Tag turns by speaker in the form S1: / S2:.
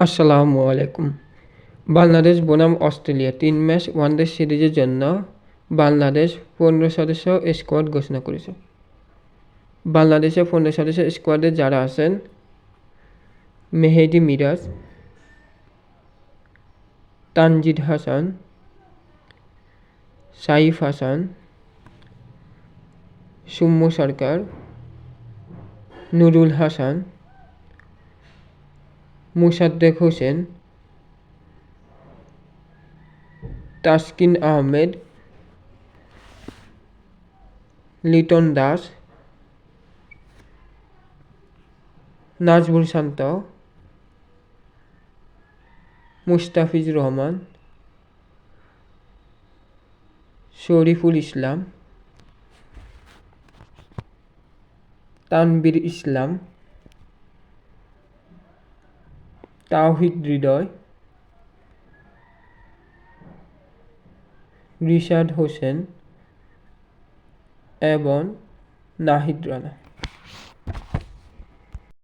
S1: আসসালামু আলাইকুম। বাংলাদেশ বনাম অস্ট্রেলিয়া ৩ ম্যাচ ওয়ানডে সিরিজের জন্য বাংলাদেশ ১৫ সদস্য স্কোয়াড ঘোষণা করেছে। বাংলাদেশের ১৫ সদস্য স্কোয়াডে যারা আছেন: মেহেদী মিরাজ, তানজিদ হাসান, সাইফ হাসান, সৌম্য সরকার, নুরুল হাসান, মোসাদ্দেক হোসেন, তাসকিন আহমেদ, লিটন দাস, নাজমুল শান্ত, মুস্তাফিজুর রহমান, শরীফুল ইসলাম, তানভীর ইসলাম, তাওহিদ হৃদয়, রিশাদ হোসেন এবং নাহিদ রানা।